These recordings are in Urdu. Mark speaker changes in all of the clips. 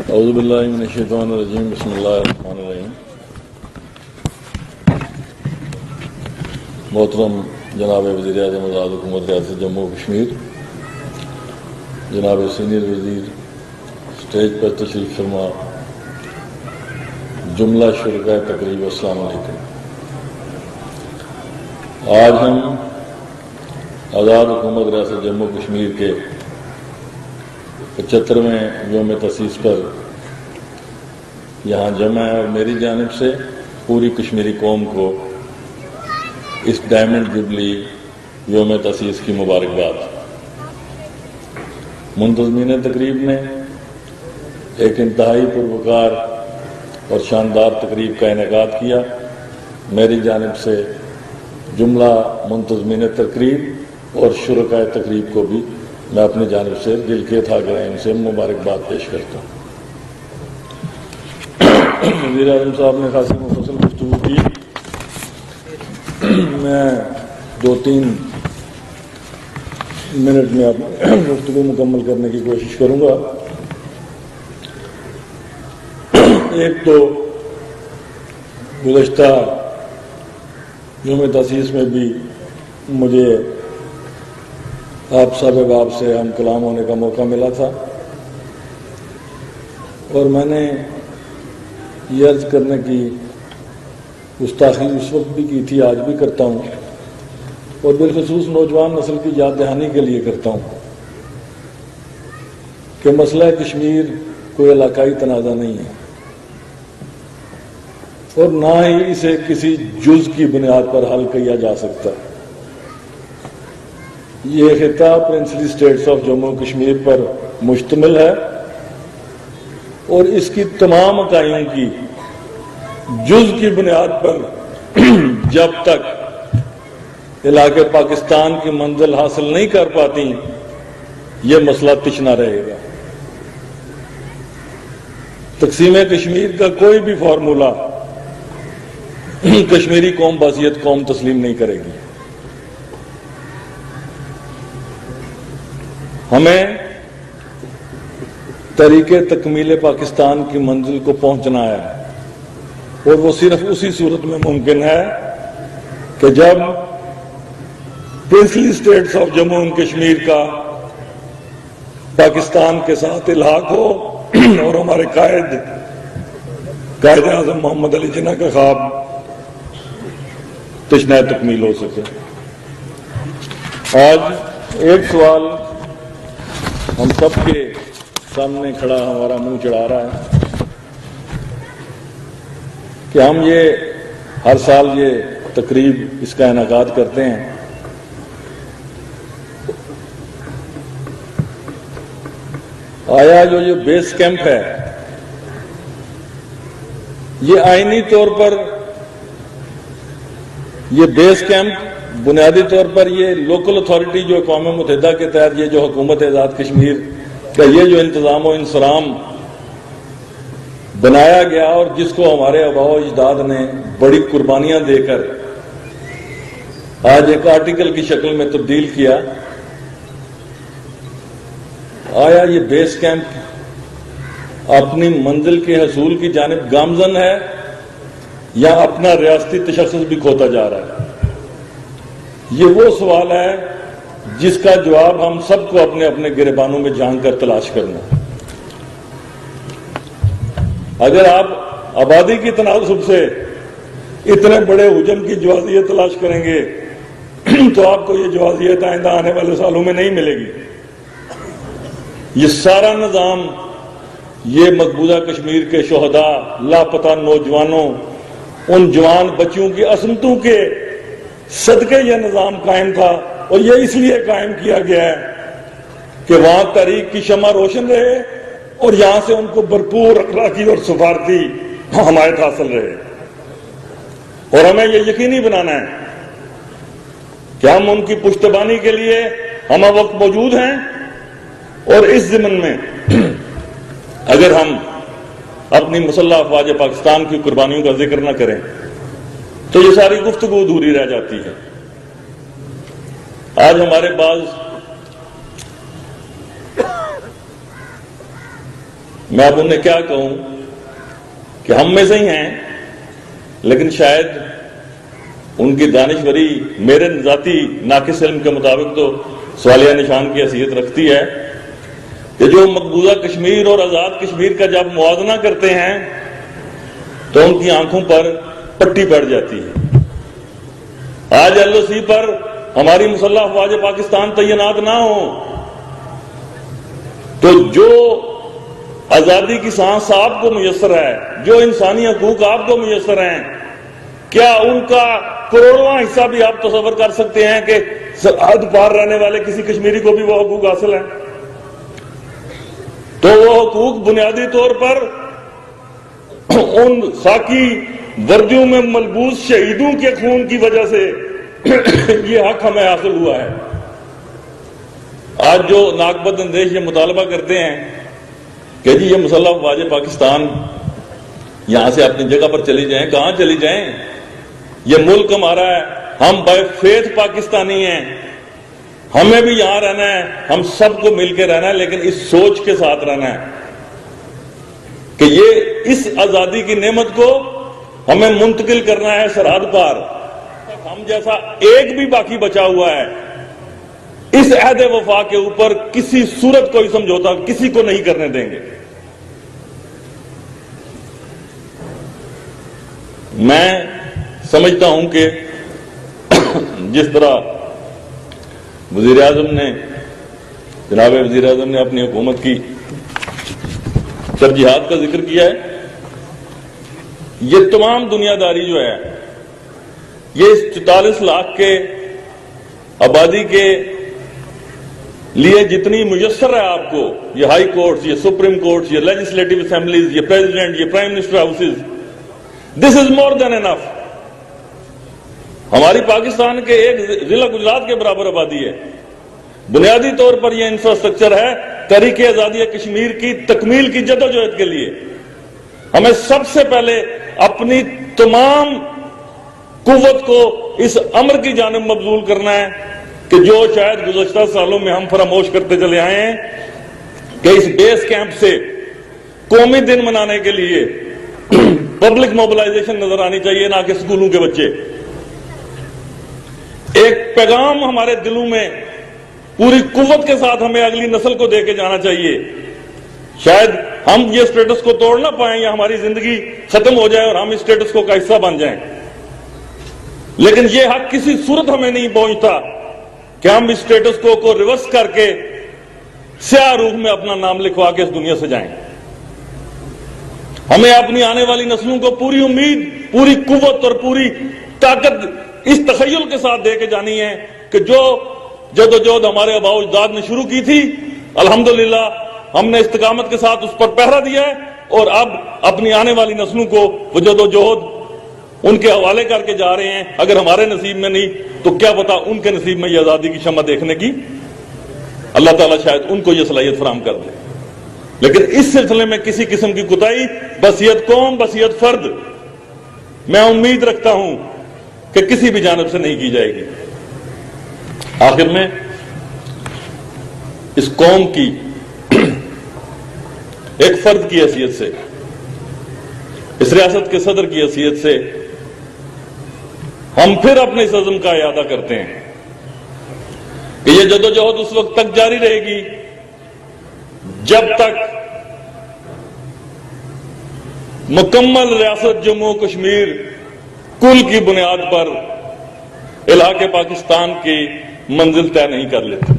Speaker 1: اعوذ باللہ من الشیطان الرجیم بسم اللہ الرحمن الرحیم۔ محترم جناب وزیر اعظم آزاد حکومت ریاست جموں و کشمیر، جناب سینئر وزیر اسٹیج پر تشریف فرما، جملہ شرکاء تقریب، السلام علیکم۔ آج ہم آزاد حکومت ریاست جموں و کشمیر کے 75ویں یوم تاسیس پر یہاں جمع ہے، اور میری جانب سے پوری کشمیری قوم کو اس ڈائمنڈ جبلی یوم تاسیس کی مبارکباد۔ منتظمین تقریب نے ایک انتہائی پروقار اور شاندار تقریب کا انعقاد کیا۔ میری جانب سے جملہ منتظمین تقریب اور شرکاء تقریب کو بھی میں اپنی جانب سے دل کے تھا گرائم سے مبارکباد پیش کرتا ہوں۔ وزیر اعظم صاحب نے خاصی مفصل گفتگو کی، میں 2-3 منٹ میں گفتگو مکمل کرنے کی کوشش کروں گا۔ ایک تو گزشتہ یوم تاسیس میں بھی مجھے آپ سب احباب سے ہم کلام ہونے کا موقع ملا تھا، اور میں نے یہ عرض کرنے کی گستاخی اس وقت بھی کی تھی، آج بھی کرتا ہوں، اور بالخصوص نوجوان نسل کی یاد دہانی کے لیے کرتا ہوں کہ مسئلہ کشمیر کوئی علاقائی تنازع نہیں ہے، اور نہ ہی اسے کسی جز کی بنیاد پر حل کیا جا سکتا۔ یہ خطہ princely states of Jammu Kashmir پر مشتمل ہے، اور اس کی تمام اکائیوں کی جز کی بنیاد پر جب تک علاقے پاکستان کی منزل حاصل نہیں کر پاتی، یہ مسئلہ تشنا رہے گا۔ تقسیم کشمیر کا کوئی بھی فارمولہ کشمیری قوم بحیثیت قوم تسلیم نہیں کرے گی۔ ہمیں طریق تکمیل پاکستان کی منزل کو پہنچنا ہے، اور وہ صرف اسی صورت میں ممکن ہے کہ جب princely states of Jammu and Kashmir کا پاکستان کے ساتھ الحاق ہو، اور ہمارے قائد اعظم محمد علی جناح کا خواب تشنہ تکمیل ہو سکے۔ آج ایک سوال ہم سب کے سامنے کھڑا ہمارا منہ چڑھا رہا ہے کہ ہم ہر سال یہ تقریب اس کا انعقاد کرتے ہیں، آیا جو یہ بیس کیمپ ہے، یہ آئینی طور پر یہ بیس کیمپ بنیادی طور پر یہ لوکل اتھارٹی جو اقوام متحدہ کے تحت یہ جو حکومت آزاد کشمیر کا یہ جو انتظام و انصرام بنایا گیا، اور جس کو ہمارے آباء و اجداد نے بڑی قربانیاں دے کر آج ایک آرٹیکل کی شکل میں تبدیل کیا، آیا یہ بیس کیمپ اپنی منزل کے حصول کی جانب گامزن ہے، یا اپنا ریاستی تشخص بھی کھوتا جا رہا ہے؟ یہ وہ سوال ہے جس کا جواب ہم سب کو اپنے اپنے گریبانوں میں جھانک کر تلاش کرنا۔ اگر آپ آبادی کی تناسب سے اتنے بڑے حجم کی جوازیت تلاش کریں گے تو آپ کو یہ جوازیت آئندہ آنے والے سالوں میں نہیں ملے گی۔ یہ سارا نظام، یہ مقبوضہ کشمیر کے شہداء، لاپتہ نوجوانوں، ان جوان بچیوں کی عصمتوں کے صدقے یہ نظام قائم تھا، اور یہ اس لیے قائم کیا گیا ہے کہ وہاں تحریک کی شمع روشن رہے، اور یہاں سے ان کو بھرپور اخلاقی اور سفارتی حمایت حاصل رہے۔ اور ہمیں یہ یقینی بنانا ہے کہ ہم ان کی پشتبانی کے لیے ہم وقت موجود ہیں، اور اس ضمن میں اگر ہم اپنی مسلح افواج پاکستان کی قربانیوں کا ذکر نہ کریں تو یہ ساری گفتگو ادھوری رہ جاتی ہے۔ آج ہمارے بعض میں اب انہیں کیا کہوں کہ ہم میں سے ہی ہیں، لیکن شاید ان کی دانشوری میرے ذاتی ناقص علم کے مطابق تو سوالیہ نشان کی حیثیت رکھتی ہے کہ جو مقبوضہ کشمیر اور آزاد کشمیر کا جب موازنہ کرتے ہیں تو ان کی آنکھوں پر پٹی پڑ جاتی ہے۔ آج ایل او سی پر ہماری مسلح افواج پاکستان تعینات نہ ہوں تو جو آزادی کی سانس آپ کو میسر ہے، جو انسانی حقوق آپ کو میسر ہیں، کیا ان کا کروڑواں حصہ بھی آپ تصور کر سکتے ہیں کہ سرحد پار رہنے والے کسی کشمیری کو بھی وہ حقوق حاصل ہیں؟ تو وہ حقوق بنیادی طور پر ان خاکی وردیوں میں ملبوس شہیدوں کے خون کی وجہ سے یہ حق ہمیں حاصل ہوا ہے۔ آج جو ناقبت اندیش یہ مطالبہ کرتے ہیں کہ جی یہ مسلح افواج پاکستان یہاں سے اپنی جگہ پر چلی جائیں، کہاں چلی جائیں؟ یہ ملک ہمارا ہے، ہم بائی فیتھ پاکستانی ہیں، ہمیں بھی یہاں رہنا ہے، ہم سب کو مل کے رہنا ہے، لیکن اس سوچ کے ساتھ رہنا ہے کہ یہ اس آزادی کی نعمت کو ہمیں منتقل کرنا ہے سرحد پار۔ ہم جیسا ایک بھی باقی بچا ہوا ہے، اس عہد وفا کے اوپر کسی صورت کوئی سمجھوتا کسی کو نہیں کرنے دیں گے۔ میں سمجھتا ہوں کہ جس طرح وزیر اعظم نے، جناب وزیر اعظم نے اپنی حکومت کی ترجیحات کا ذکر کیا ہے، یہ تمام دنیا داری جو ہے یہ اس 44 لاکھ کے آبادی کے لیے جتنی میسر ہے آپ کو، یہ ہائی کورٹس، یہ سپریم کورٹس، یہ لیجسلیٹو اسمبلیز، یہ پریزیڈنٹ، یہ پرائم منسٹر ہاؤسز، دس از مور دین انف۔ ہماری پاکستان کے ایک ضلع گجرات کے برابر آبادی ہے۔ بنیادی طور پر یہ انفراسٹرکچر ہے تحریک آزادی کشمیر کی تکمیل کی جدوجہد کے لیے۔ ہمیں سب سے پہلے اپنی تمام قوت کو اس امر کی جانب مبذول کرنا ہے کہ جو شاید گزشتہ سالوں میں ہم فراموش کرتے چلے آئے ہیں کہ اس بیس کیمپ سے قومی دن منانے کے لیے پبلک موبلائزیشن نظر آنی چاہیے، نہ کہ اسکولوں کے بچے۔ ایک پیغام ہمارے دلوں میں پوری قوت کے ساتھ ہمیں اگلی نسل کو دے کے جانا چاہیے۔ شاید ہم یہ سٹیٹس کو توڑ نہ پائیں یا ہماری زندگی ختم ہو جائے اور ہم اس سٹیٹس کو کا حصہ بن جائیں، لیکن یہ حق کسی صورت ہمیں نہیں پہنچتا کہ ہم اس سٹیٹس کو ریورس کر کے سیاہ روح میں اپنا نام لکھوا کے اس دنیا سے جائیں۔ ہمیں اپنی آنے والی نسلوں کو پوری امید، پوری قوت اور پوری طاقت اس تخیل کے ساتھ دے کے جانی ہے کہ جو جدوجہد ہمارے آباء و اجداد نے شروع کی تھی، الحمدللہ ہم نے استقامت کے ساتھ اس پر پہرا دیا ہے، اور اب اپنی آنے والی نسلوں کو وہ جدوجہد ان کے حوالے کر کے جا رہے ہیں۔ اگر ہمارے نصیب میں نہیں تو کیا پتا ان کے نصیب میں یہ آزادی کی شمع دیکھنے کی اللہ تعالیٰ شاید ان کو یہ صلاحیت فراہم کر دے۔ لیکن اس سلسلے میں کسی قسم کی کوتاہی بصیرت قوم، بصیرت فرد، میں امید رکھتا ہوں کہ کسی بھی جانب سے نہیں کی جائے گی۔ آخر میں اس قوم کی ایک فرد کی حیثیت سے، اس ریاست کے صدر کی حیثیت سے ہم پھر اپنے اس عزم کا اعادہ کرتے ہیں کہ یہ جدوجہد اس وقت تک جاری رہے گی جب تک مکمل ریاست جموں کشمیر کل کی بنیاد پر علاقے پاکستان کی منزل طے نہیں کر لیتے۔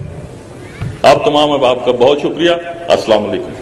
Speaker 1: آپ تمام احباب کا بہت شکریہ۔ السلام علیکم۔